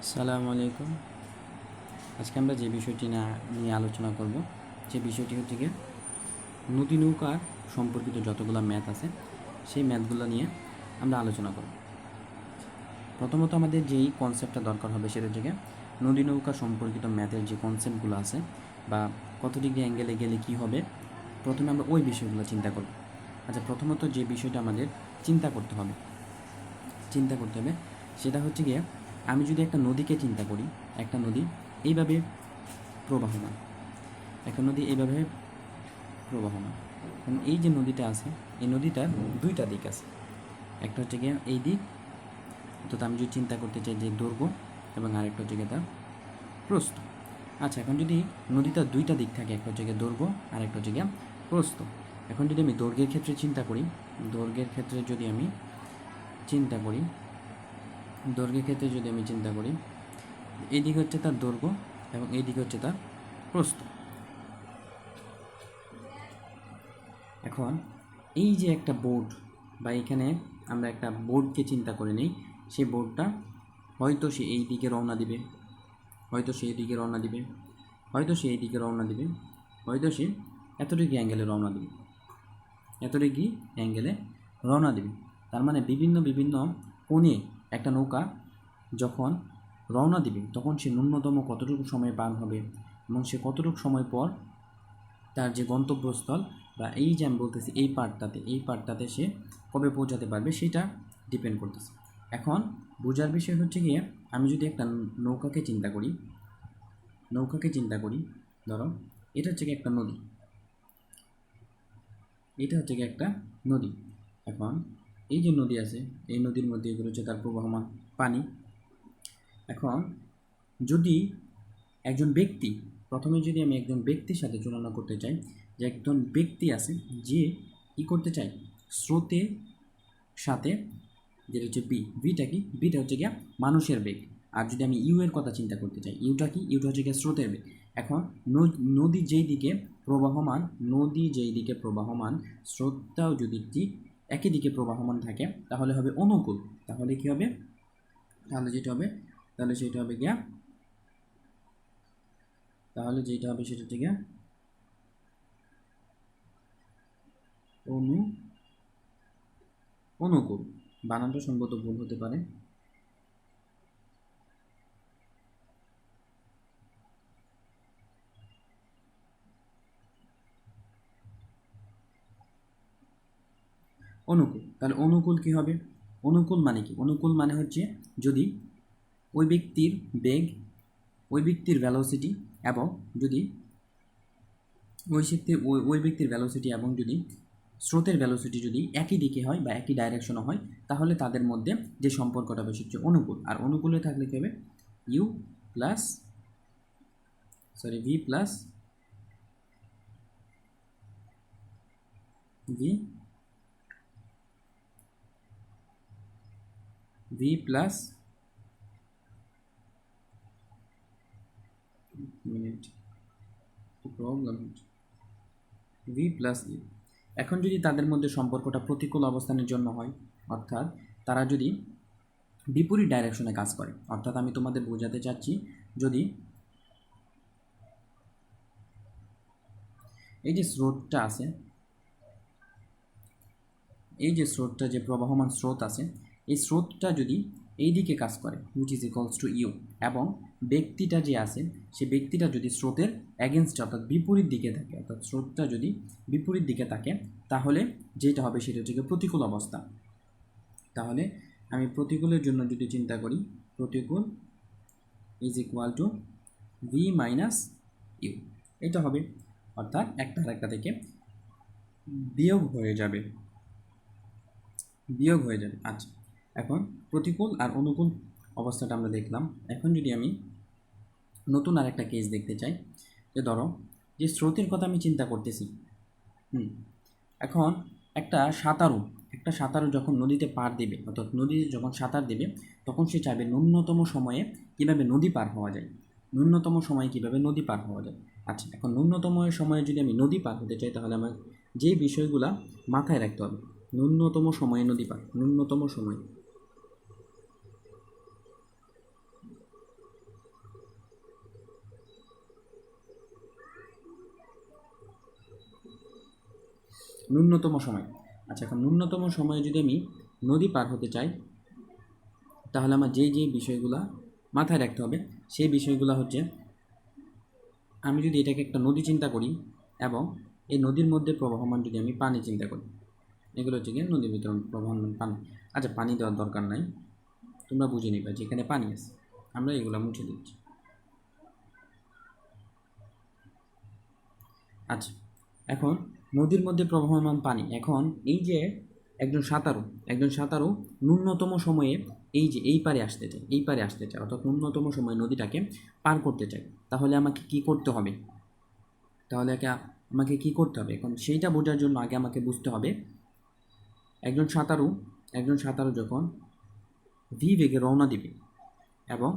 আসসালামু আলাইকুম। আজকে আমরা যে বিষয়টি নিয়ে আলোচনা করব, যে বিষয়টি হচ্ছে গিয়ে নদী নৌকার সম্পর্কিত যতগুলো ম্যাথ আছে সেই ম্যাথগুলো নিয়ে আমরা আলোচনা করব। প্রথমত আমাদের যেই কনসেপ্টটা দরকার হবে সেটা হচ্ছে গিয়ে নদী নৌকা সম্পর্কিত ম্যাথের যে কনসেপ্টগুলো আছে বা কত ডিগ্রি অ্যাঙ্গেলে গেলে কী হবে, প্রথমে আমরা ওই বিষয়গুলো চিন্তা করব। আচ্ছা, প্রথমত যে বিষয়টা আমাদের চিন্তা করতে হবে সেটা হচ্ছে গিয়ে, আমি যদি একটা নদীকে চিন্তা করি, একটা নদী এইভাবে প্রবাহমান, একটা নদী এইভাবে প্রবাহমান, এবং এই যে নদীটা আছে এই নদীটার দুইটা দিক আছে, একটা হচ্ছে গিয়ে এই দিক, তো আমি যদি চিন্তা করতে চাই যে দৈর্ঘ্য, এবং আরেকটা হচ্ছে গিয়ে তার প্রস্থ। আচ্ছা, এখন যদি নদীটার দুইটা দিক থাকে, একটা হচ্ছে গিয়ে দৈর্ঘ্য আর একটা হচ্ছে গিয়ে প্রস্থ। এখন যদি আমি দৈর্ঘ্যের ক্ষেত্রে চিন্তা করি, দৈর্ঘ্যের ক্ষেত্রে যদি আমি চিন্তা করি এই দিক হচ্ছে তার দৈর্ঘ্য এবং এই দিক হচ্ছে তার প্রস্থ। এখন এই যে একটা বোর্ড, বা এখানে আমরা একটা বোর্ডকে চিন্তা করে নিই, সেই বোর্ডটা হয়তো সে এই দিকে রওনা দিবে, হয়তো সে এই দিকে রওনা দিবে, হয়তো সে এই দিকে রওনা দিবে, হয়তো সে এত ডিগ্রি অ্যাঙ্গেলে রওনা দিবে, এত ডিগ্রি অ্যাঙ্গেলে রওনা দিবে। তার মানে বিভিন্ন বিভিন্ন কোণে একটা নৌকা যখন রওনা দিবে তখন সে ন্যূনতম কতটুকু সময় পার হবে, এবং সে কতটুকু সময় পর তার যে গন্তব্যস্থল, বা এই যে আমি বলতেছি এই পার্টটাতে সে কবে পৌঁছাতে পারবে সেটা ডিপেন্ড করতেছে। এখন বোঝার বিষয় হচ্ছে গিয়ে, আমি যদি একটা নৌকাকে চিন্তা করি, ধরো এটা হচ্ছে গিয়ে একটা নদী, এখন এই যে নদী আছে, এই নদীর মধ্যে এগুলো হচ্ছে তার প্রবাহমান পানি। এখন যদি একজন ব্যক্তি, প্রথমে যদি আমি একজন ব্যক্তির সাথে তুলনা করতে চাই, যে একজন ব্যক্তি আছে যে কী করতে চায়, স্রোতের সাথে, যেটা হচ্ছে বিটা কি, বিটা হচ্ছে গিয়া মানুষের বেগ। আর যদি আমি ইউ এর কথা চিন্তা করতে চাই, ইউটা কি, ইউটা হচ্ছে গিয়ে স্রোতের বেগ। এখন নদী যেই দিকে প্রবাহমান, স্রোতটাও যদি ঠিক একই দিকে প্রবাহমান থাকে তাহলে হবে অনুকূল। তাহলে কি হবে, তাহলে যেটা হবে সেটা হচ্ছে গিয়া অনুকূল। বানানটা সম্ভবত ভুল হতে পারে। অনুকূল। তাহলে অনুকূল কি হবে, অনুকূল মানে কি, অনুকূল মানে হচ্ছে যদি ওই ব্যক্তির বেগ, ওই ব্যক্তির ভ্যালোসিটি, এবং যদি ওই ব্যক্তির ভ্যালোসিটি এবং যদি স্রোতের ভ্যালোসিটি যদি একই দিকে হয় বা একই ডাইরেকশনে হয়, তাহলে তাদের মধ্যে যে সম্পর্কটা বেশি হচ্ছে অনুকূল। আর অনুকূলে থাকলে কী হবে, V plus V plus E. এখন যদি তাদের মধ্যে সম্পর্কটা প্রতিকূল অবস্থানের জন্য হয়, অর্থাৎ তারা যদি বিপরীত ডাইরেকশনে কাজ করে, অর্থাৎ আমি তোমাদের বোঝাতে চাচ্ছি, যদি এই যে স্রোতটা আছে, এই যে স্রোতটা, যে প্রবাহমান স্রোত আছে, এই স্রোতটা যদি এই দিকে কাজ করে, which is equals to u, এবং ব্যক্তিটা যে আছে সে ব্যক্তিটা যদি স্রোতের অ্যাগেনস্ট অর্থাৎ বিপরীত দিকে থাকে, অর্থাৎ স্রোতটা যদি বিপরীত দিকে থাকে, তাহলে যেটা হবে সেটা হচ্ছে প্রতিকূল অবস্থা। তাহলে আমি প্রতিকূলের জন্য যদি চিন্তা করি, প্রতিকূল is equal to v minus u, এটা হবে, অর্থাৎ একটা আরেকটা থেকে বিয়োগ হয়ে যাবে। আচ্ছা, এখন প্রতিকূল আর অনুকূল অবস্থাটা আমরা দেখলাম। এখন যদি আমি নতুন আর একটা কেস দেখতে চাই, যে ধরো যে স্রোতের কথা আমি চিন্তা করতেছি, এখন একটা সাঁতারু যখন নদীতে পার দেবে, অর্থাৎ নদীতে যখন সাঁতার দেবে, তখন সে চাইবে ন্যূনতম সময়ে কীভাবে নদী পার হওয়া যায়। আচ্ছা, এখন ন্যূনতম সময়ে যদি আমি নদী পার হতে চাই, তাহলে আমার যে বিষয়গুলো মাথায় রাখতে হবে, ন্যূনতম সময়ে ন্যূনতম সময়। আচ্ছা, এখন ন্যূনতম সময়ে যদি আমি নদী পার হতে চাই, তাহলে আমার যেই যেই বিষয়গুলো মাথায় রাখতে হবে, সেই বিষয়গুলো হচ্ছে, আমি যদি এটাকে একটা নদী চিন্তা করি এবং এই নদীর মধ্যে প্রবাহমান যদি আমি পানি চিন্তা করি, এগুলো হচ্ছে গিয়ে নদীর ভিতরে প্রবাহমান পানি। আচ্ছা, পানি দেওয়ার দরকার নাই, তোমরা বুঝে নিবা যেখানে পানি আছে, আমরা এগুলো মুছে দিচ্ছি। আচ্ছা, এখন নদীর মধ্যে প্রবাহমান পানি, এখন এই যে একজন সাঁতারু ন্যূনতম সময়ে এই যে এই পারে আসতে চায়, এই পারে আসতে চায়, অর্থাৎ ন্যূনতম সময়ে নদীটাকে পার করতে চায়, তাহলে আমাকে কি করতে হবে? আমাকে কি করতে হবে? এখন সেইটা বোঝার জন্য আগে আমাকে বুঝতে হবে, একজন সাঁতারু যখন ভি বেগে রওনা দিবে এবং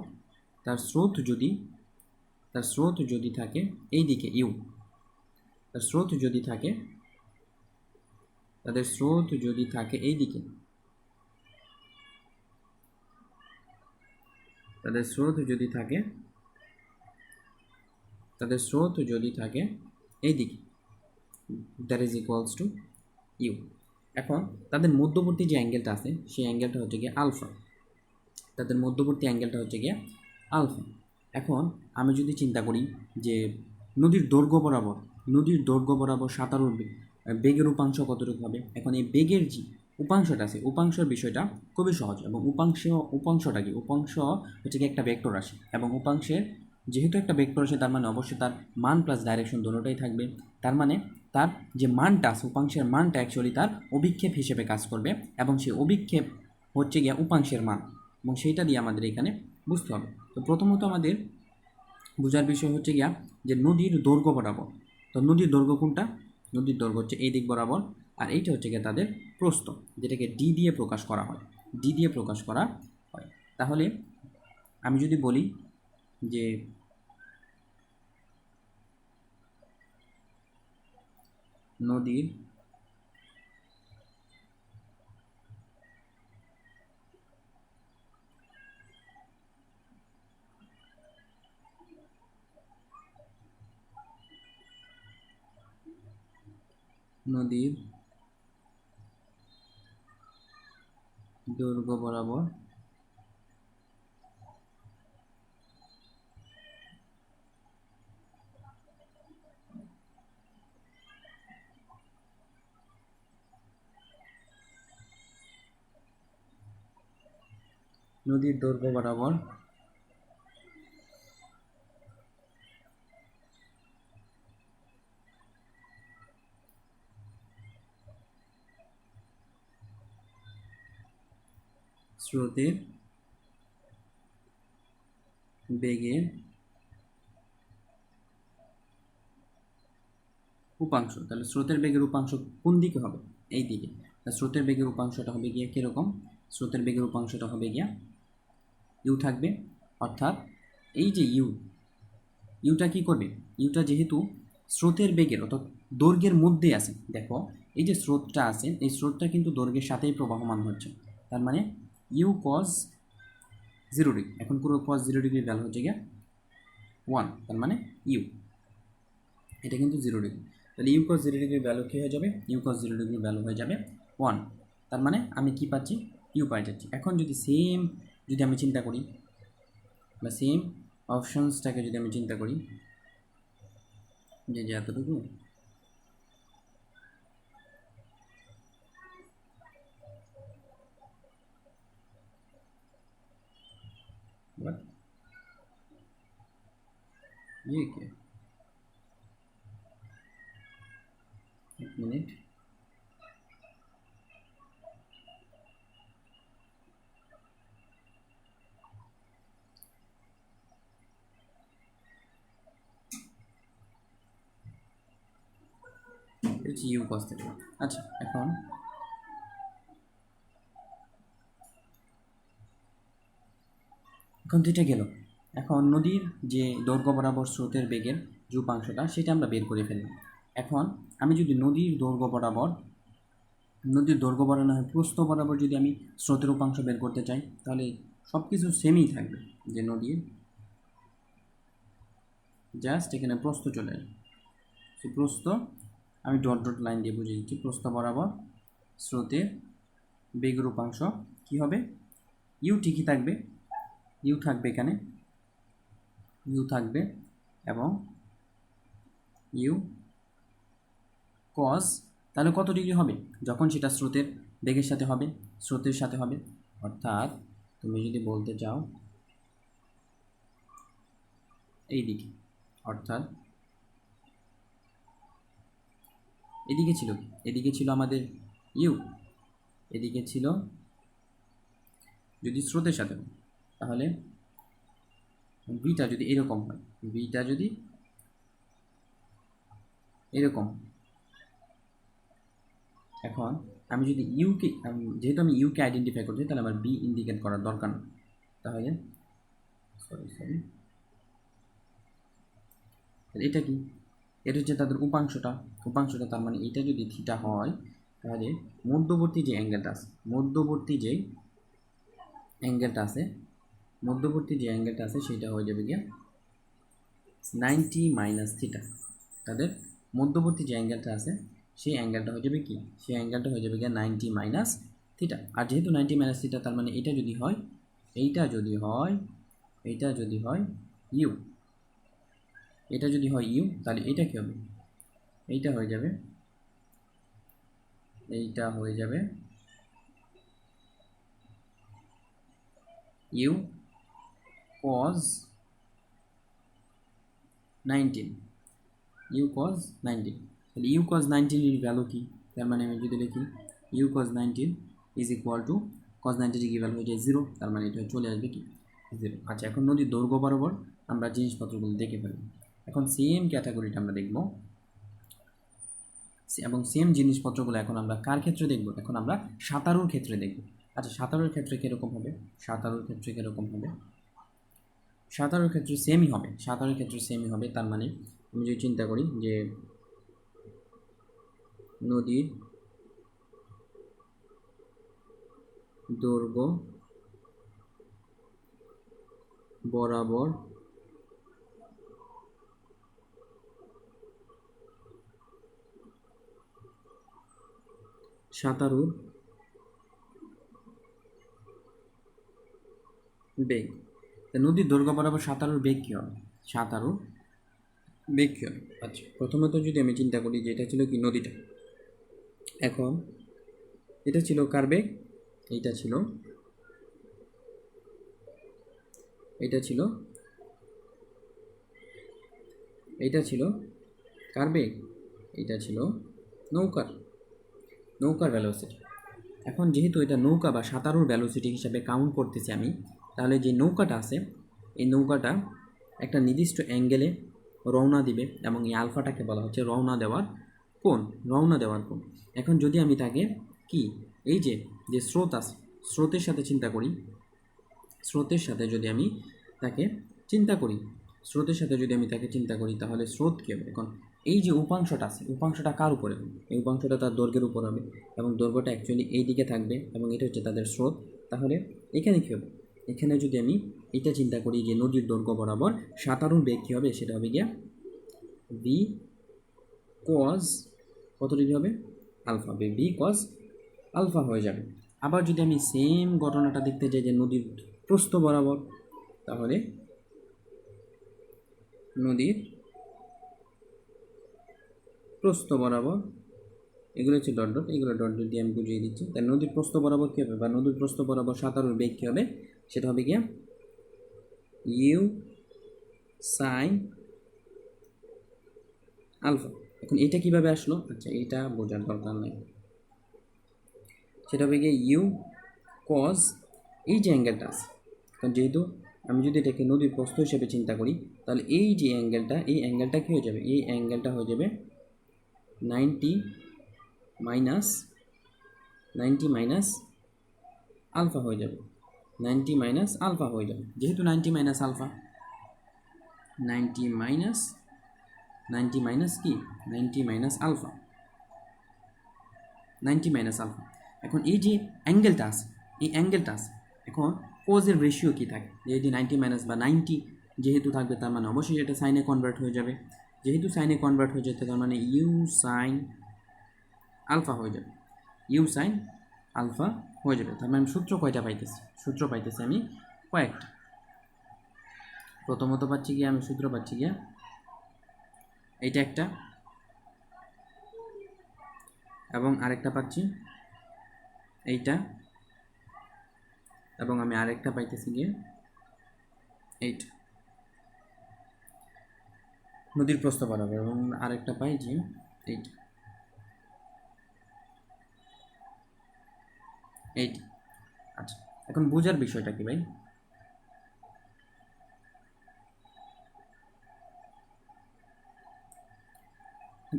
তার স্রোত যদি থাকে এই দিকে ইউ, তাদের স্রোত যদি থাকে এই দিকে, তাদের স্রোত যদি থাকে এই দিকে, that is equals to u. এখন তাদের মধ্যবর্তী যে অ্যাঙ্গেলটা আছে সেই অ্যাঙ্গেলটা হচ্ছে গিয়ে আলফা, এখন আমি যদি চিন্তা করি যে নদীর দৈর্ঘ্য বরাবর সাঁতারুর বেগের উপাংশ কতটুকু হবে, এখন এই বেগের যে উপাংশটা আছে, উপাংশের বিষয়টা খুবই সহজ, এবং উপাংশটা কি, উপাংশ হচ্ছে কি একটা ভেক্টর রাশি, এবং উপাংশের যেহেতু একটা ভেক্টর রাশি, তার মানে অবশ্যই তার মান প্লাস ডাইরেকশন দুটোটাই থাকবে। তার মানে তার যে মানটা আছে, উপাংশের মানটা অ্যাকচুয়ালি তার অভিক্ষেপ হিসেবে কাজ করবে, এবং সেই অভিক্ষেপ হচ্ছে গিয়ে উপাংশের মান, এবং সেইটা দিয়ে আমাদের এখানে বুঝতে হবে। তো প্রথমত আমাদের বোঝার বিষয় হচ্ছে গিয়া যে নদীর দৈর্ঘ্য বরাবর, তো নদীর দৈর্ঘ্য কোনটা? নদীর দৈর্ঘ্য হচ্ছে এই দিক বরাবর, আর এইটা হচ্ছে গিয়ে তাদের প্রস্থ, যেটাকে ডি দিয়ে প্রকাশ করা হয়। তাহলে আমি যদি বলি যে নদীর দৈর্ঘ্য বরাবর স্রোতের বেগের উপাংশ, তাহলে স্রোতের বেগের উপাংশ কোন দিকে হবে? এই দিকে। স্রোতের বেগের উপাংশটা হবে গিয়া কীরকম? স্রোতের বেগের উপাংশটা হবে গিয়া ইউ থাকবে, অর্থাৎ এই যে ইউটা কি করবে? ইউটা যেহেতু স্রোতের বেগের অর্থাৎ দৈর্ঘ্যের মধ্যে আছে, দেখো এই যে স্রোতটা আছে, এই স্রোতটা কিন্তু দৈর্ঘ্যের সাথেই প্রবাহমান হচ্ছে, তার মানে ইউ কজ 0 ডিগ্রি, এখন পুরো কজ 0 ডিগ্রির ভ্যালু হচ্ছে গিয়া 1, তার মানে ইউ, এটা কিন্তু 0 ডিগ্রি, তাহলে ইউ কজ 0 ডিগ্রির ভ্যালু কী হয়ে যাবে? ইউ কজ 0 ডিগ্রির ভ্যালু হয়ে যাবে 1, তার মানে আমি কি পাচ্ছি? ইউ পাই যাচ্ছি। এখন যদি আমি চিন্তা করি, বা সেম অপশনসটাকে যদি আমি চিন্তা করি, যে এতটুকু, ये क्या, एक मिनट, ইউ কস থিটা। আচ্ছা, এখন থিটা গেল, এখন নদীর যে দৈর্ঘ্য বরাবর স্রোতের বেগের যে উপাংশটা সেটা আমরা বের করে ফেললাম। এখন আমি যদি নদীর দৈর্ঘ্য বরাবর না হয় প্রস্থ বরাবর যদি আমি স্রোতের উপাংশ বের করতে চাই, তাহলে সব কিছু সেমই থাকবে, যে নদীর জাস্ট এখানে প্রস্থ চলে আসবে, সেই প্রস্থ আমি ডট ডট লাইন দিয়ে বুঝিয়ে দিচ্ছি। প্রস্থ বরাবর স্রোতের বেগের উপাংশ কী হবে? ইউ ঠিকই থাকবে, ইউ থাকবে এখানে, ইউ থাকবে এবং ইউ কজ, তাহলে কত ডিগ্রি হবে? যখন সেটা স্রোতের বেগের সাথে হবে, স্রোতের সাথে হবে, অর্থাৎ তুমি যদি বলতে চাও এই দিকে, অর্থাৎ এদিকে ছিল, এদিকে ছিল আমাদের ইউ, এদিকে ছিল যদি স্রোতের সাথে হয় তাহলে বিটা যদি এরকম হয়, বিটা যদি এরকম, এখন আমি যদি ইউকে, যেহেতু আমি ইউকে আইডেন্টিফাই করছি তাহলে আমার বি ইন্ডিকেট করার দরকার নেই। তাহলে সরি এটা কি? এটা হচ্ছে তাদের উপাংশটা, উপাংশটা তার মানে এটা যদি থিটা হয় তাহলে মধ্যবর্তী যে অ্যাঙ্গেলটা আছে, মধ্যবর্তী যে অ্যাঙ্গেলটা আছে সেটা হয়ে যাবে গিয়ে 90 মাইনাস থিটা। তাদের মধ্যবর্তী যে অ্যাঙ্গেলটা আছে সেই অ্যাঙ্গেলটা হয়ে যাবে কি? সেই অ্যাঙ্গেলটা হয়ে যাবে গিয়ে 90 মাইনাস থিটা। আর যেহেতু 90 মাইনাস থিটা তার মানে এটা যদি হয়, এইটা যদি হয় ইউ, এটা যদি হয় ইউ, তাহলে এটা কী হবে? এইটা হয়ে যাবে ইউ কজ 19, ইউ কজ 19। তাহলে ইউ কজ 19 এর ভ্যালু কি? তার মানে আমি যদি লিখি u cos 19 is equal to cos 90 degree value হয়ে যায় 0, তার মানে এটা চলে আসবে কি? 0। আচ্ছা, এখন নদীর দৈর্ঘ্য বরাবর আমরা জিনিসপত্রগুলো দেখে ফেলব। এখন সেম ক্যাটাগরিটা আমরা দেখব এবং সেম জিনিসপত্রগুলো এখন আমরা কার ক্ষেত্রে দেখব? এখন আমরা সাঁতারুর ক্ষেত্রে দেখব। আচ্ছা, সাঁতারুর ক্ষেত্রে কীরকম হবে? সাঁতারুর ক্ষেত্রে সেমই হবে। তার মানে আমি যদি চিন্তা করি যে নদীর দৈর্ঘ্য বরাবর সাঁতারুর বেগ, নদীর দৈর্ঘ্য বরাবর সাঁতারুর বেগ কী হবে? আচ্ছা, প্রথমত যদি আমি চিন্তা করি যে এটা ছিল কি নদীটা, এখন এটা ছিল কার বেগ? এটা ছিল কার বেগ? এটা ছিল নৌকার ভ্যালোসিটি। এখন যেহেতু এটা নৌকা বা সাঁতারুর ভ্যালোসিটি হিসাবে কাউন্ট করতেছি আমি, তাহলে যে নৌকাটা আছে এই নৌকাটা একটা নির্দিষ্ট অ্যাঙ্গেলে রওনা দিবে এবং এই আলফাটাকে বলা হচ্ছে রওনা দেওয়ার কোণ। এখন যদি আমি তাকে কি, এই যে স্রোত আছে, স্রোতের সাথে যদি আমি তাকে চিন্তা করি তাহলে স্রোত কী হবে? এখন এই যে উপাংশটা আছে, উপাংশটা কার উপরে হবে? এই উপাংশটা তার দৈর্ঘ্যের উপর হবে এবং দৈর্ঘ্যটা অ্যাকচুয়ালি এই দিকে থাকবে এবং এটা হচ্ছে তাদের স্রোত। তাহলে এখানে কী হবে? এখানে যদি আমি এটা চিন্তা করি যে নদীর দৈর্ঘ্য বরাবর সাঁতারুর বেগ কী হবে? সেটা হবে গিয়া বি কজ কত ডিগ্রি হবে? আলফা, বি কজ আলফা হয়ে যাবে। আবার যদি আমি সেম ঘটনাটা দেখতে যাই যে নদীর প্রস্থ বরাবর, তাহলে নদীর প্রস্থ বরাবর, এগুলো হচ্ছে ডট ডট, এগুলো ডট ডট দিয়ে আমি বুঝিয়ে দিচ্ছি। তাই নদীর প্রস্থ বরাবর কী হবে বা নদীর প্রস্থ বরাবর সাঁতারুর বেগ কী হবে? সেটা হবে গিয়া ইউ সাইন আলফা। এখন এটা কিভাবে আসলো? আচ্ছা, এটা বোঝার দরকার নেই, সেটা হবে গিয়ে ইউ কজ এই যে অ্যাঙ্গেলটা আছে, কারণ যেহেতু আমি যদি এটাকে নদীর প্রস্থ হিসেবে চিন্তা করি তাহলে এই যে অ্যাঙ্গেলটা, এই অ্যাঙ্গেলটা কী হয়ে যাবে? এই অ্যাঙ্গেলটা হয়ে যাবে 90 মাইনাস আলফা হয়ে যাবে, 90 মাইনাস আলফা হয়ে যাবে। যেহেতু 90 মাইনাস আলফা, 90 মাইনাস কি? 90 মাইনাস আলফা। এখন এই যে অ্যাঙ্গেলটা আছে, এখন কোজের রেশিও কী থাকে? যেহেতু 90 মাইনাস বা 90 যেহেতু থাকবে তার মানে অবশ্যই এটা সাইনে কনভার্ট হয়ে যাবে। যেহেতু সাইনে কনভার্ট হয়ে যেতে তার মানে ইউ সাইন আলফা হয়ে যাবে, ইউ সাইন আলফা হয়ে যাবে। তার মানে আমি সূত্র কয়টা পাইতেছি? সূত্র পাইতেছি আমি কয়েকটা। প্রথমত পাচ্ছি গিয়ে আমি সূত্র পাচ্ছি গিয়া এইটা একটা, এবং আরেকটা পাচ্ছি এইটা, এবং আমি আরেকটা পাইতেছি গিয়ে এইটা নদীর প্রস্থ বরাবর, এবং আরেকটা পাই যে এইটা এইটা। আচ্ছা, এখন বোঝার বিষয়টা কি ভাই?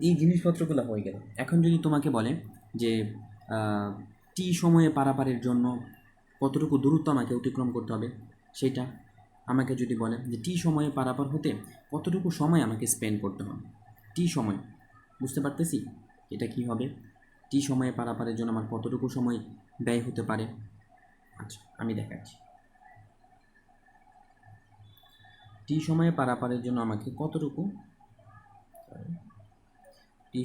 এই জিনিসপত্রগুলো হয়ে গেল। এখন যদি তোমাকে বলে যে টি সময়ে পারাপারের জন্য কতটুকু দূরত্ব আমাকে অতিক্রম করতে হবে, সেটা আমাকে যদি বলে যে টি সময়ে পারাপার হতে কতটুকু সময় আমাকে স্পেন্ড করতে হবে, টি সময়, বুঝতে পারতেছি এটা কি হবে? টি সময়ে পারাপারের জন্য আমার কতটুকু সময় ব্যয় হতে পারে। আচ্ছা, আমি দেখাচ্ছি। টি সময়ে পারাপারের জন্য আমাকে কতটুকু, টি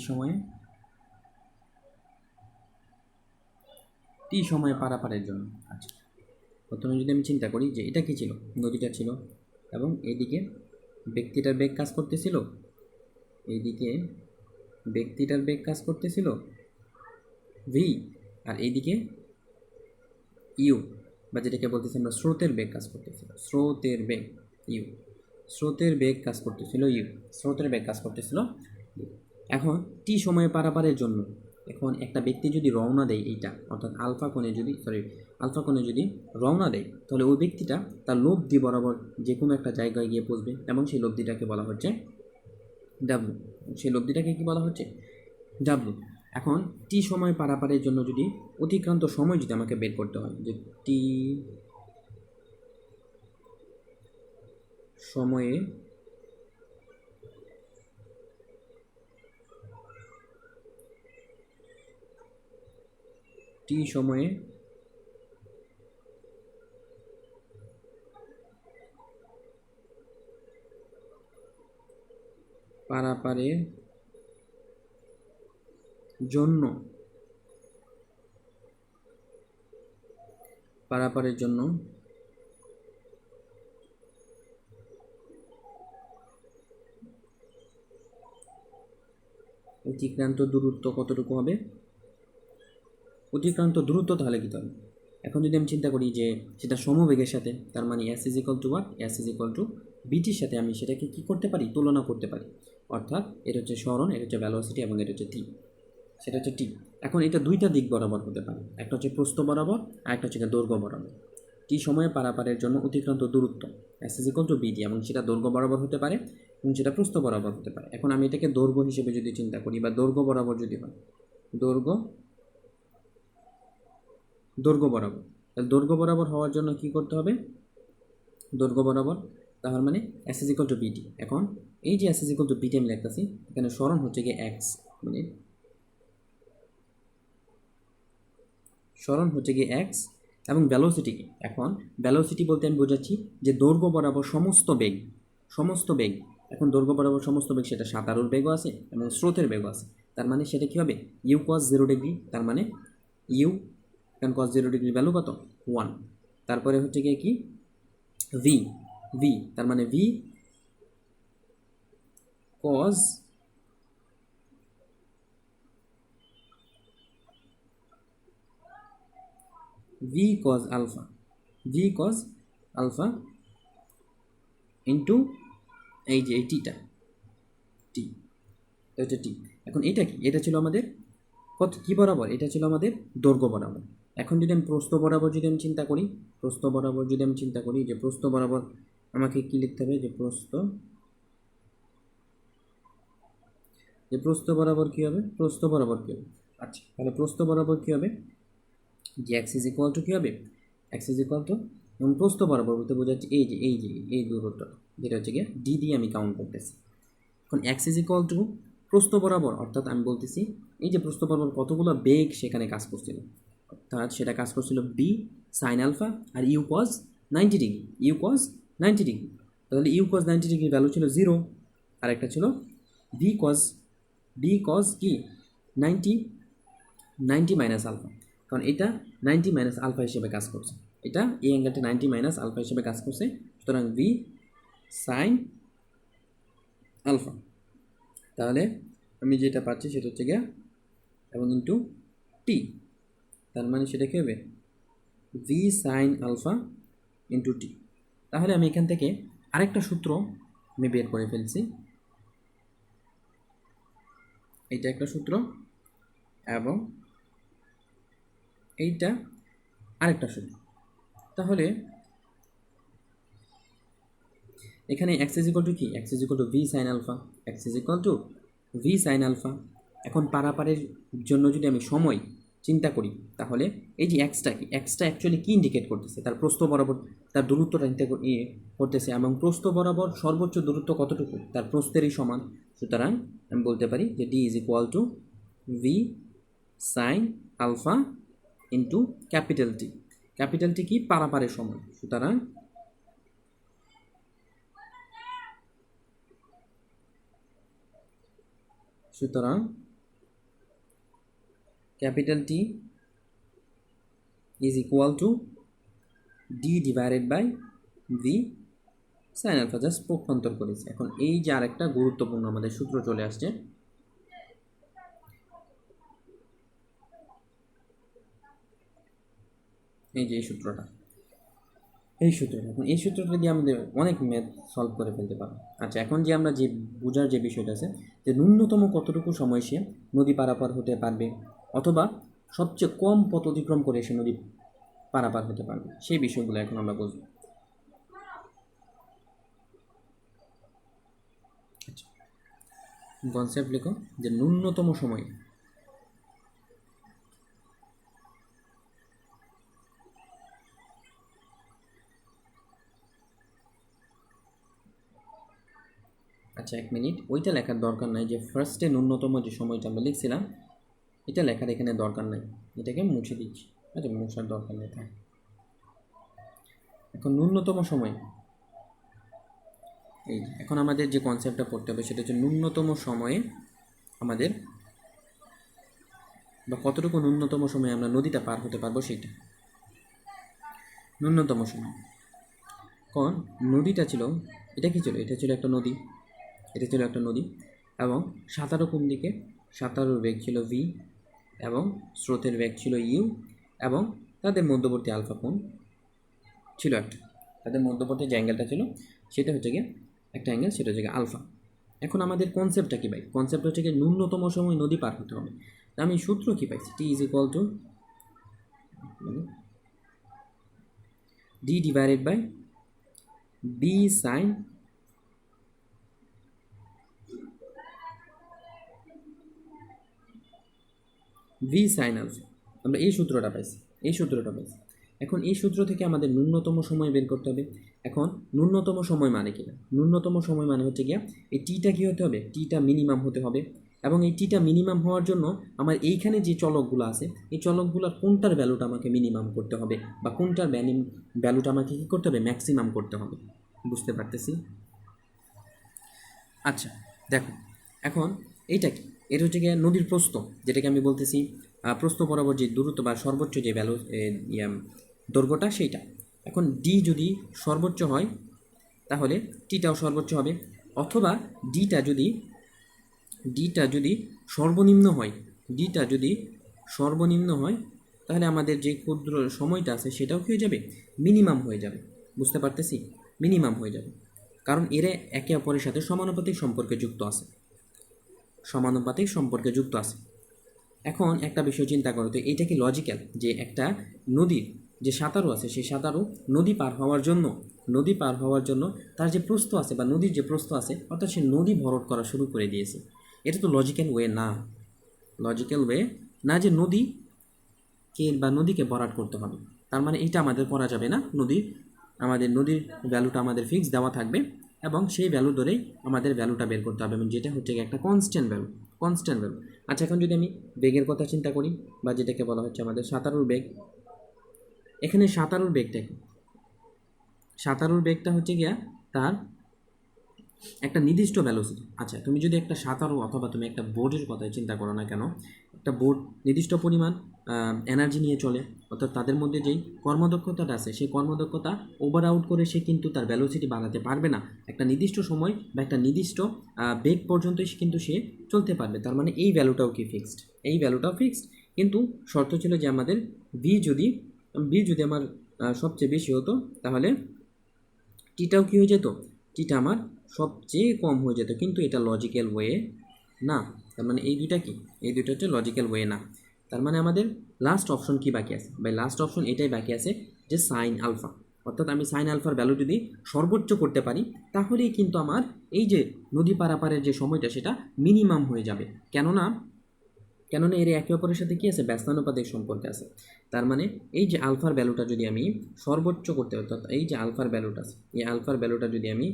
সময়ে পারাপারের জন্য। আচ্ছা, প্রথমে যদি আমি চিন্তা করি যে এটা কি ছিল, নদীটা ছিল, এবং এইদিকে ব্যক্তিটার বেগ কাজ করতেছিল, এইদিকে ব্যক্তিটার বেগ কাজ করতেছিল ভি, আর এইদিকে ইউ, বা যেটাকে বলতেছি আমরা স্রোতের বেগ কাজ করতেছিল, স্রোতের বেগ ইউ, স্রোতের বেগ কাজ করতেছিল ইউ, স্রোতের বেগ কাজ করতেছিল। এখন টি সময়ে পারাপারের জন্য এখন একটা ব্যক্তি যদি রওনা দেয় এইটা, অর্থাৎ আলফা কোণে যদি রওনা দেয়, তাহলে ওই ব্যক্তিটা তার লব্ধি বরাবর যে কোনো একটা জায়গায় গিয়ে পৌঁছবে, এবং সেই লব্ধিটাকে বলা হচ্ছে ডাব্লু। সেই লব্ধিটাকে কি বলা হচ্ছে? ডাব্লু। এখন টি সময় পারাপারের জন্য যদি অতিক্রান্ত সময় যদি আমাকে বের করতে হয়, যে টি সময়ে পারাপারের জন্য অতিক্রান্ত দূরত্ব কতটুকু হবে? অতিক্রান্ত দূরত্ব তাহলে কী হবে? এখন যদি আমি চিন্তা করি যে সেটা সমবেগের সাথে, তার মানে S is equal to what? S is equal to বিটির সাথে আমি সেটাকে কী করতে পারি? তুলনা করতে পারি। অর্থাৎ এটা হচ্ছে সরণ, এটা হচ্ছে ভ্যালোসিটি, এবং এটা হচ্ছে টি, সেটা হচ্ছে টি। এখন এটা দুইটা দিক বরাবর হতে পারে, একটা হচ্ছে প্রস্থ বরাবর আর একটা হচ্ছে দৈর্ঘ্য বরাবর। টি সময়ে পারাপারের জন্য অতিক্রান্ত দূরত্ব এস ইজ ইকুয়াল টু বিটি, এবং সেটা দৈর্ঘ্য বরাবর হতে পারে এবং সেটা প্রস্থ বরাবর হতে পারে। এখন আমি এটাকে দৈর্ঘ্য হিসেবে যদি চিন্তা করি, বা দৈর্ঘ্য বরাবর যদি হয়, দৈর্ঘ্য বরাবর, তাহলে দৈর্ঘ্য বরাবর হওয়ার জন্য কি করতে হবে? দৈর্ঘ্য বরাবর, তার মানে এস ইজ ইকুয়াল টু বিটি। এখন এই যে এস ইজ ইকুয়াল টু বিটি আমি লিখতেছি, এখানে সরণ হচ্ছে গিয়ে এক্স, মানে সরণ হচ্ছে গিয়ে এক্স, এবং ভ্যালোসিটি কি? এখন ভ্যালোসিটি বলতে আমি বোঝাচ্ছি যে দৈর্ঘ্য বরাবর সমস্ত বেগ, এখন দৈর্ঘ্য বরাবর সমস্ত বেগ, সেটা সাঁতারুর বেগও আছে এবং স্রোতের বেগও আছে। তার মানে সেটা কী হবে? ইউ কস 0 ডিগ্রি, তার মানে ইউ কারণ কস 0 ডিগ্রি ভ্যালু কত? 1। তারপরে হচ্ছে গিয়ে কি? ভি, তার মানে ভি কস আলফা ইন্টু এই যে এই টিটা, টি, এটা হচ্ছে টি। এখন এটা কি? এটা ছিল আমাদের কী বরাবর? এটা ছিল আমাদের দৈর্ঘ্য বরাবর। এখন যদি আমি প্রস্থ বরাবর যদি আমি চিন্তা করি, যে প্রস্থ বরাবর আমাকে কি লিখতে হবে? যে প্রস্থ বরাবর কী হবে? আচ্ছা, তাহলে প্রস্থ বরাবর কী হবে? যে এক্স ইজ ইকুয়াল টু কী হবে? এক্স ইজ ইকুয়াল টু, এবং প্রস্থ বরাবর বলতে বোঝাচ্ছি এই দূরত্বটা, যেটা হচ্ছে গিয়ে ডি দিয়ে আমি কাউন্ট করতেছি। এখন এক্স ইজ ইকুয়াল টু প্রস্থ বরাবর, অর্থাৎ আমি বলতেছি এই যে প্রস্থ বরাবর কতগুলো বেগ সেখানে কাজ করছিল, অর্থাৎ সেটা কাজ করছিল বি সাইন আলফা, আর ইউ কজ 90 ডিগ্রি, তাহলে ইউ কজ 90 ডিগ্রি ভ্যালু ছিল 0, আর একটা ছিল ভি কজ কি 90 মাইনাস আলফা, কারণ এটা 90 মাইনাস আলফা হিসেবে কাজ করছে, এটা এই অ্যাঙ্গেলটা 90 মাইনাস আলফা হিসেবে কাজ করছে, সুতরাং ভি সাইন আলফা। তাহলে আমি যেটা পাচ্ছি সেটা হচ্ছে গিয়া এবং ইন্টু টি, তার মানে সেটা কী হবে V sine alpha into T. তাহলে আমি এখান থেকে আরেকটা সূত্র আমি বের করে ফেলছি, এইটা একটা সূত্র এবং এইটা আরেকটা সূত্র। তাহলে এখানে এক্স ইজ ইকুয়াল টু কি, X is equal to V sine alpha, X is equal to V sine alpha. এখন পারাপারের জন্য যদি আমি সময় চিন্তা করি তাহলে এই যে এক্সটা কি, এক্সটা অ্যাকচুয়ালি কী ইন্ডিকেট করতেছে, তার প্রস্থ বরাবর তার দূরত্বটা করতেছে, এবং প্রস্থ বরাবর সর্বোচ্চ দূরত্ব কতটুকু, তার প্রস্থেরই সমান। সুতরাং আমি বলতে পারি যে D is equal to V sine alpha into capital T. Capital T কি, পারাপারের সময়। সুতরাং capital T is equal to D divided by V sine alpha. Just পক্ষান্তর করেছি। এখন এই যে আরেকটা গুরুত্বপূর্ণ আমাদের সূত্র চলে আসছে, এই যে এই সূত্রটা, এখন এই সূত্রটা দিয়ে আমাদের অনেক ম্যাথ সলভ করে ফেলতে পারবো। আচ্ছা, এখন যে আমরা যে বোঝার যে বিষয়টা আছে যে ন্যূনতম কতটুকু সময় সে নদী পারাপার হতে পারবে, অথবা সবচেয়ে কম পথ অতিক্রম করে সে নদী পারাপার হতে পারবে, সেই বিষয়গুলো এখন আমরা বুঝবো। আচ্ছা, কনসেপ্ট লিখো যে ন্যূনতম সময়, আচ্ছা এক মিনিট, ওইটা লেখার দরকার নাই, যে ফার্স্টে ন্যূনতম যে সময়টা আমরা লিখছিলাম এটা লেখার এখানে দরকার নাই, এটাকে মুছে দিচ্ছি। আচ্ছা, মুছার দরকার নেই, থাকে। এখন ন্যূনতম সময়, এই এখন আমাদের যে কনসেপ্টটা পড়তে হবে সেটা হচ্ছে ন্যূনতম সময়ে আমাদের, বা কতটুকু ন্যূনতম সময়ে আমরা নদীটা পার হতে পারবো সেইটা ন্যূনতম সময়। কারণ নদীটা ছিল, এটা কি ছিল, এটা ছিল একটা নদী, এবং সাঁতারও কোন দিকে, সাঁতারুর বেগ ছিল ভি এবং স্রোতের বেগ ছিল ইউ, এবং তাদের মধ্যবর্তী আলফা কোণ ছিল একটা, তাদের মধ্যবর্তী যে অ্যাঙ্গেলটা ছিল সেটা হচ্ছে গিয়ে একটা অ্যাঙ্গেল, সেটা হচ্ছে গিয়ে আলফা। এখন আমাদের কনসেপ্টটা কী ভাই, কনসেপ্ট হচ্ছে গিয়ে ন্যূনতম সময় নদী পার হতে হবে। আমি সূত্র কী পাইছি, T is equal to D divided by B sine V sine alpha. আমরা এই সূত্রটা পাইছি। এখন এই সূত্র থেকে আমাদের ন্যূনতম সময় বের করতে হবে। এখন ন্যূনতম সময় মানে কি, ন্যূনতম সময় মানে হচ্ছে গিয়া এই টিটা কী হতে হবে, টিটা মিনিমাম হতে হবে, এবং এই টিটা মিনিমাম হওয়ার জন্য আমার এইখানে যে চলকগুলো আছে এই চলকগুলোর কোনটার ভ্যালুটা আমাকে মিনিমাম করতে হবে, বা কোনটার ভ্যালুটা আমাকে কী করতে হবে, ম্যাক্সিমাম করতে হবে। বুঝতে পারতেছি? আচ্ছা দেখো, এখন এইটা কি, এটা হচ্ছে গিয়ে নদীর প্রস্থ, যেটাকে আমি বলতেছি প্রস্থ বরাবর যে দূরত্ব বা সর্বোচ্চ যে ভ্যালু দৈর্ঘ্যটা সেইটা। এখন ডি যদি সর্বোচ্চ হয় তাহলে টিটাও সর্বোচ্চ হবে, অথবা ডিটা যদি সর্বনিম্ন হয়, তাহলে আমাদের যে ক্ষুদ্র সময়টা আছে সেটাও কি হয়ে যাবে, মিনিমাম হয়ে যাবে। বুঝতে পারতেছি? মিনিমাম হয়ে যাবে, কারণ এরা একে অপরের সাথে সমানুপাতিক সম্পর্কে যুক্ত আছে। এখন একটা বিষয় চিন্তা করো তো, এইটা কি লজিক্যাল যে একটা নদীর যে সাঁতারু আছে সেই সাঁতারু নদী পার হওয়ার জন্য তার যে প্রস্থ আছে বা নদীর যে প্রস্থ আছে, অর্থাৎ সে নদী ভরাট করা শুরু করে দিয়েছে। এটা তো লজিক্যাল ওয়ে না যে নদীকে ভরাট করতে হবে। তার মানে এটা আমাদের করা যাবে না। নদীর ভ্যালুটা আমাদের ফিক্স দেওয়া থাকবে, এবং সেই ভ্যালু ধরেই আমাদের ভ্যালুটা বের করতে হবে, যেটা হচ্ছে একটা কনস্ট্যান্ট ভ্যালু। আচ্ছা, এখন যদি আমি বেগের কথা চিন্তা করি, বা যেটাকে বলা হচ্ছে আমাদের সাঁতারুর বেগ, এখানে সাঁতারুর বেগটা হচ্ছে গিয়া তার একটা নির্দিষ্ট ভ্যালোসিটি। আচ্ছা, তুমি যদি একটা সাঁতারু অথবা তুমি একটা বোর্ডের কথাই চিন্তা করো না কেন, একটা বোর্ড নির্দিষ্ট পরিমাণ এনার্জি নিয়ে চলে, অর্থাৎ তাদের মধ্যে যেই কর্মদক্ষতাটা আছে সেই কর্মদক্ষতা ওভার আউট করে সে কিন্তু তার ভ্যালোসিটি বাড়াতে পারবে না। একটা নির্দিষ্ট সময় বা একটা নির্দিষ্ট বেগ পর্যন্তই কিন্তু সে চলতে পারবে। তার মানে এই ভ্যালুটাও কি ফিক্সড, এই ভ্যালুটাও ফিক্সড, কিন্তু শর্ত ছিল যে আমাদের বি যদি আমার সবচেয়ে বেশি হতো তাহলে টিটাও কী হয়ে যেত, টিটা আমার সবচেয়ে কম হয়ে যেত, কিন্তু এটা লজিক্যাল ওয়ে না। তার মানে এই দুইটা কি, এই দুইটা হচ্ছে লজিক্যাল ওয়ে না। তার মানে আমাদের লাস্ট অপশন কি বাকি আছে, বা লাস্ট অপশন এটাই বাকি আছে যে সাইন আলফা। অর্থাৎ আমি সাইন আলফার ভ্যালু যদি সর্বোচ্চ করতে পারি তাহলেই কিন্তু আমার এই যে নদী পারাপারের যে সময়টা সেটা মিনিমাম হয়ে যাবে। কেননা এর একে অপরের সাথে কী আছে, ব্যস্তানুপাতিক সম্পর্ক আছে। তার মানে এই যে আলফার ভ্যালুটা যদি আমি সর্বোচ্চ করতে, অর্থাৎ এই যে আলফার ভ্যালুটা আছে, এই আলফার ভ্যালুটা যদি আমি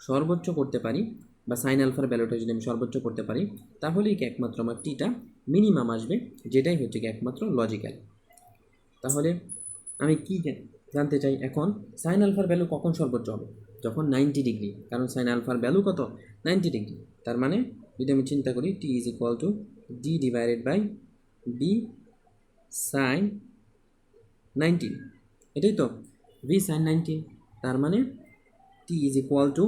সর্বোচ্চ করতে পারি, বা সাইন আলফার ভ্যালুটা যদি আমি সর্বোচ্চ করতে পারি, তাহলেই কি একমাত্র আমার টিটা মিনিমাম আসবে, যেটাই হচ্ছে কি একমাত্র লজিক্যাল। তাহলে আমি কি জানতে চাই এখন, সাইন আলফার ভ্যালু কখন সর্বোচ্চ হবে, যখন 90 ডিগ্রি, কারণ সাইন আলফার ভ্যালু কত, 90 ডিগ্রি। তার মানে যদি আমি চিন্তা করি T is equal to D divided by B sine 90, এটাই তো, ভি সাইন 90। তার মানে T is equal to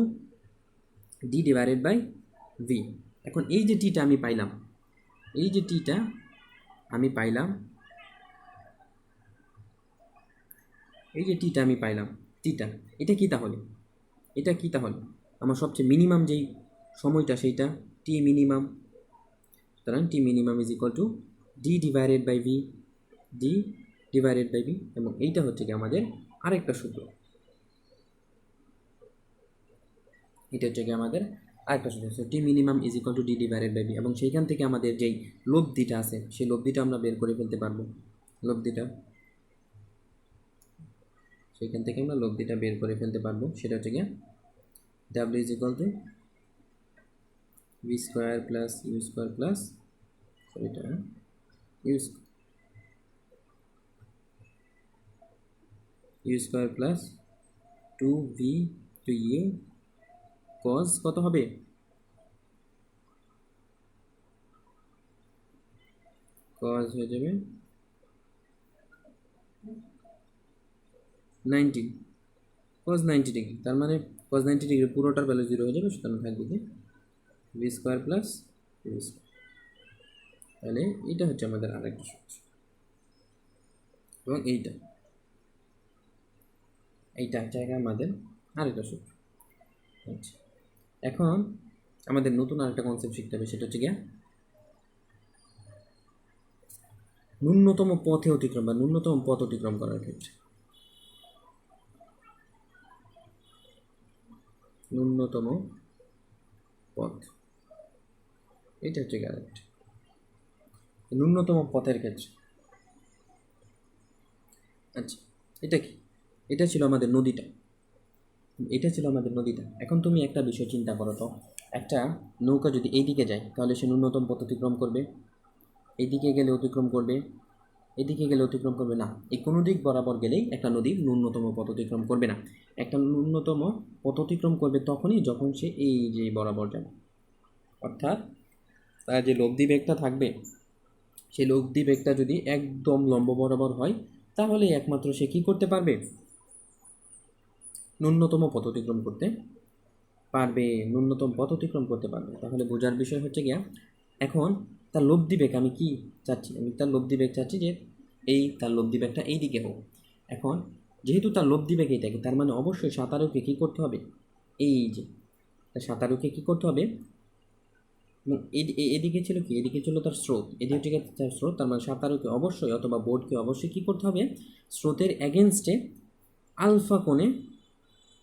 D divided by V. এখন এই যে টিটা আমি পাইলাম, এই যে টিটা আমি পাইলাম, এই যে টিটা আমি পাইলাম, টিটা এটা কি তাহলে, এটা কি তাহলে আমার সবচেয়ে মিনিমাম যেই সময়টা সেইটা টি মিনিমাম। সুতরাং T minimum is equal to D divided by V, D divided by V. এবং এইটা হচ্ছে কি আমাদের আরেকটা সূত্র, এটা হচ্ছে কি আমাদের আরেকটা সূত্র, T minimum is equal to D divided by V. এবং সেইখান থেকে আমাদের যেই লব্ধিটা আছে সেই লব্ধিটা আমরা বের করে ফেলতে পারবো, লব্ধিটা সেইখান থেকে আমরা লব্ধিটা বের করে ফেলতে পারবো, সেটা হচ্ছে গিয়ে W is equal to V square plus U square plus, এটা U square plus 2v two U cos কত হবে, কজ হয়ে যাবে 90, কজ 90 ডিগ্রি। তার মানে কজ 90 ডিগ্রি পুরোটার ভ্যালু 0 হয়ে যাবে, সুতরাং থাকবে কি V square plus U square. তাহলে এইটা হচ্ছে আমাদের আরেকটা সূত্র, এবং এইটা জায়গায় আমাদের আরেকটা সূত্র। আচ্ছা, এখন আমাদের নতুন আরেকটা কনসেপ্ট শিখতে হবে, সেটা হচ্ছে গিয়া ন্যূনতম পথে অতিক্রম বা ন্যূনতম পথ অতিক্রম করার ক্ষেত্রে, ন্যূনতম পথ, এটা হচ্ছে আরেকটা ন্যূনতম পথের ক্ষেত্রে। আচ্ছা, এটা কি, এটা ছিল আমাদের নদীটা, এটা ছিল আমাদের নদীটা। এখন তুমি একটা বিষয় চিন্তা করো তো, একটা নৌকা যদি এইদিকে যায় তাহলে সে ন্যূনতম পথ অতিক্রম করবে, এইদিকে গেলে অতিক্রম করবে, এদিকে গেলে অতিক্রম করবে না। এই কোনো দিক বরাবর গেলেই একটা নদী ন্যূনতম পথ অতিক্রম করবে না। একটা ন্যূনতম পথ অতিক্রম করবে তখনই যখন সে এই যে বরাবর যাবে, অর্থাৎ তার যে লব্ধি বেগটা থাকবে সেই লব্ধি বেগটা যদি একদম লম্ব বরাবর হয় তাহলে একমাত্র সে কী করতে পারবে, ন্যূনতম পথ অতিক্রম করতে পারবে, ন্যূনতম পথ অতিক্রম করতে পারবে। তাহলে বোঝার বিষয় হচ্ছে গিয়া, এখন তার লব্ধি বেগ আমি কি চাচ্ছি, আমি তার লব্ধি বেগ চাচ্ছি যে তার লব্ধি বেগটা এই দিকে হোক। এখন যেহেতু তার লব্ধি বেগ এইটাকে, তার মানে অবশ্যই সাঁতারুকে কী করতে হবে, এই যে সাঁতারুকে কী করতে হবে, এদিকে ছিল কি, এদিকে ছিল তার স্রোত, এদিকে হচ্ছে তার স্রোত। তার মানে সাঁতারুকে অবশ্যই অথবা বোটকে অবশ্যই কী করতে হবে, স্রোতের এগেনস্টে আলফা কোণে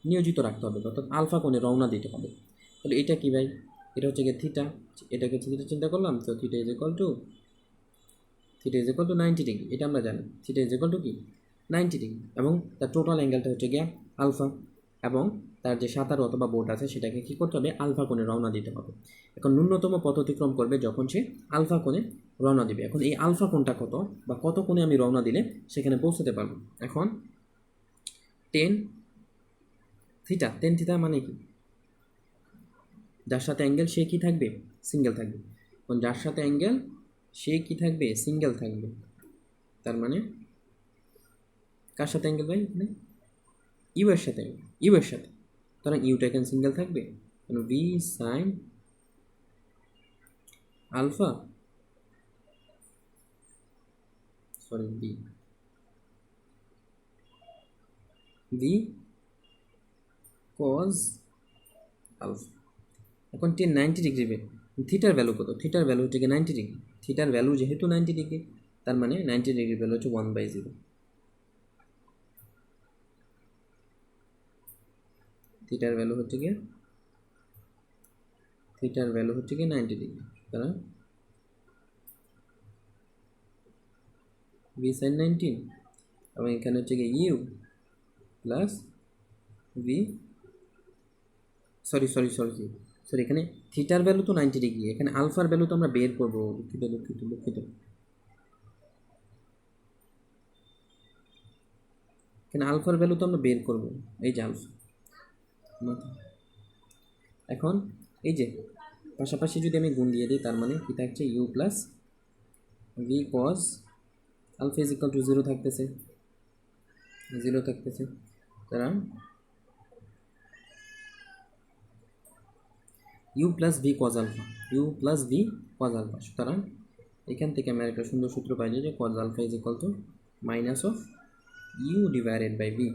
নিয়োজিত রাখতে হবে, অর্থাৎ আলফা কোণে রওনা দিতে হবে। তাহলে এটা কি ভাই, এটা হচ্ছে গিয়ে থিটা, এটাকে থিটা চিন্তা করলাম, তো theta is equal two 90 degree, এটা আমরা জানি থিটা ইজ ইকুয়াল টু কি 90 ডিগ্রি, এবং তার টোটাল অ্যাঙ্গেলটা হচ্ছে গিয়া আলফা, এবং তার যে সাঁতারু অথবা বোট আছে সেটাকে কী করতে হবে, আলফা কোণে রওনা দিতে হবে। এখন ন্যূনতম পথ অতিক্রম করবে যখন সে আলফা কোণে রওনা দিবে। এখন এই আলফা কোণটা কত বা কত কোণে আমি রওনা দিলে সেখানে পৌঁছতে পারবো, এখন 10 থিটা মানে কি, যার সাথে অ্যাঙ্গেল সে কি থাকবে, সিঙ্গেল থাকবে। এবং যার সাথে অ্যাঙ্গেল সে কি থাকবে, সিঙ্গেল থাকবে। তার মানে কার সাথে অ্যাঙ্গেল ভাই, এখানে ইউ এর সাথে, ইউ এর সাথে, তাহলে ইউটা এখানে সিঙ্গেল থাকবে। V sine alpha, sorry V cos alpha. এখন 90 ডিগ্রি থিটার ভ্যালু কত, থিটার ভ্যালু হচ্ছে কি 90 ডিগ্রি, থিটার ভ্যালু যেহেতু 90 ডিগ্রি, তার মানে 90 ডিগ্রি ভ্যালু হচ্ছে 1/0। থিটার ভ্যালু হচ্ছে কি, থিটার ভ্যালু হচ্ছে কি 90 ডিগ্রি, তারা ভি সাইন 90, এবং এখানে হচ্ছে কি U plus V, sorry sorry sorry sorry এখানে থিটার ভ্যালু তো 90 ডিগ্রি, এখানে আলফার ভ্যালু তো আমরা বের করবো, দুঃখিত দুঃখিত দুঃখিত, এখানে আলফার ভ্যালু তো আমরা বের করবো, এই যে আলফা। এখন এই যে পাশাপাশি যদি আমি গুণ দিয়ে দিই, তার মানে কি থাকছে, U plus V cos alpha is equal to 0 থাকতেছে, 0 থাকতেছে। সুতরাং U plus V cos alpha, U plus V cos alpha. সুতরাং এখান থেকে আমরা একটা সুন্দর সূত্র পাই যে cos alpha is equal to minus of U divided by V.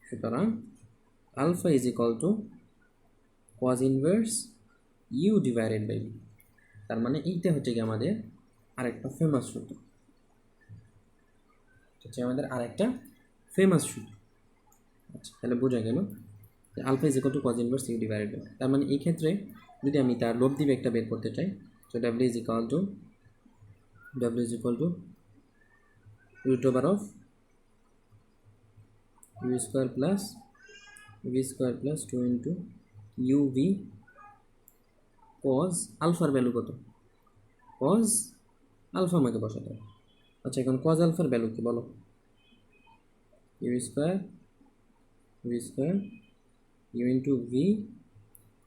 সুতরাং alpha is equal to cos inverse U divided by V. তার মানে এইটা হচ্ছে কি আমাদের আরেকটা ফেমাস সূত্র, হচ্ছে আমাদের আরেকটা ফেমাস সূত্র। আচ্ছা, তাহলে বোঝা গেল alpha is equal to cos inverse U divided by. তার মানে এই ক্ষেত্রে যদি আমি তার লব্ধি বেগটা বের করতে চাই, তো W is equal to root over of U square plus V square plus 2 into U V cos আলফার ভ্যালু কত, কজ আলফা আমাকে বসাতে হবে। আচ্ছা, এখন কজ আলফার ভ্যালু কি বলো, U square V square U into V,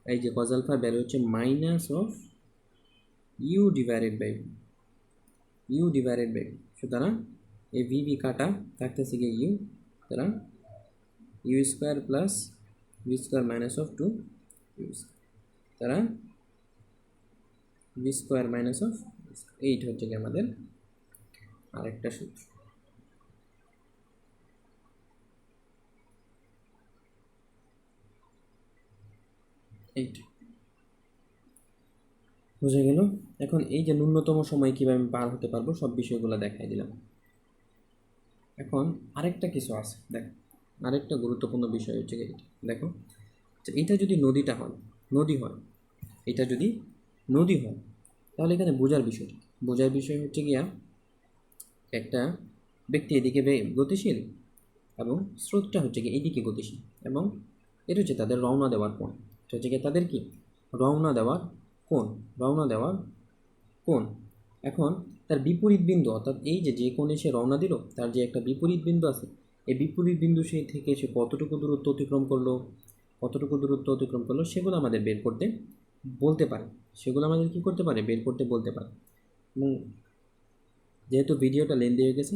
এই যে কজ আলফার ভ্যালু হচ্ছে minus of U divided by V, U divided by V. সুতরাং এই ভি ভি কাটা থাকতেছে গিয়ে ইউ, সুতরাং U square plus V square minus of 2 U, সুতরাং ভি স্কোয়ার মাইনাস অফ 8 হচ্ছে কি আমাদের আরেকটা সূত্র। এইটা বুঝে গেল। এখন এই যে ন্যূনতম সময় কীভাবে আমি পার হতে পারবো সব বিষয়গুলো দেখাই দিলাম। এখন আরেকটা কিছু আছে, দেখো আরেকটা গুরুত্বপূর্ণ বিষয় হচ্ছে এইটা, দেখো এটা যদি নদীটা হয়, নদী হয়, এটা যদি নদী হয়, তাহলে এখানে বোঝার বিষয় হচ্ছে গিয়া একটা ব্যক্তি এদিকে গতিশীল এবং স্রোতটা হচ্ছে কি এইদিকে গতিশীল, এবং এটা হচ্ছে তাদের রওনা দেওয়ার কোণ, এটা হচ্ছে কি তাদের কি রওনা দেওয়ার কোণ। এখন তার বিপরীত বিন্দু, অর্থাৎ এই যে কোণে সে রওনা দিল, তার যে একটা বিপরীত বিন্দু আছে, এই বিপরীত বিন্দু সেই থেকে সে কতটুকু দূরত্ব অতিক্রম করলো, সেগুলো আমাদের বের করতে বলতে পারে, সেগুলো আমাদের কী করতে পারে, বের করতে বলতে পারে। এবং যেহেতু ভিডিওটা লেন্দি হয়ে গেছে,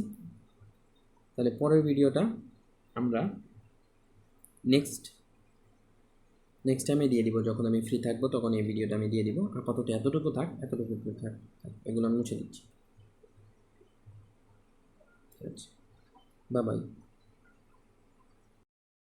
তাহলে পরের ভিডিওটা আমরা নেক্সট টাইমে দিয়ে দিব, যখন আমি ফ্রি থাকবো তখন এই ভিডিওটা আমি দিয়ে দিব। আপাতত এতটুকু থাক, এগুলো আমি মুছে দিচ্ছি। আচ্ছা, বাই বাই।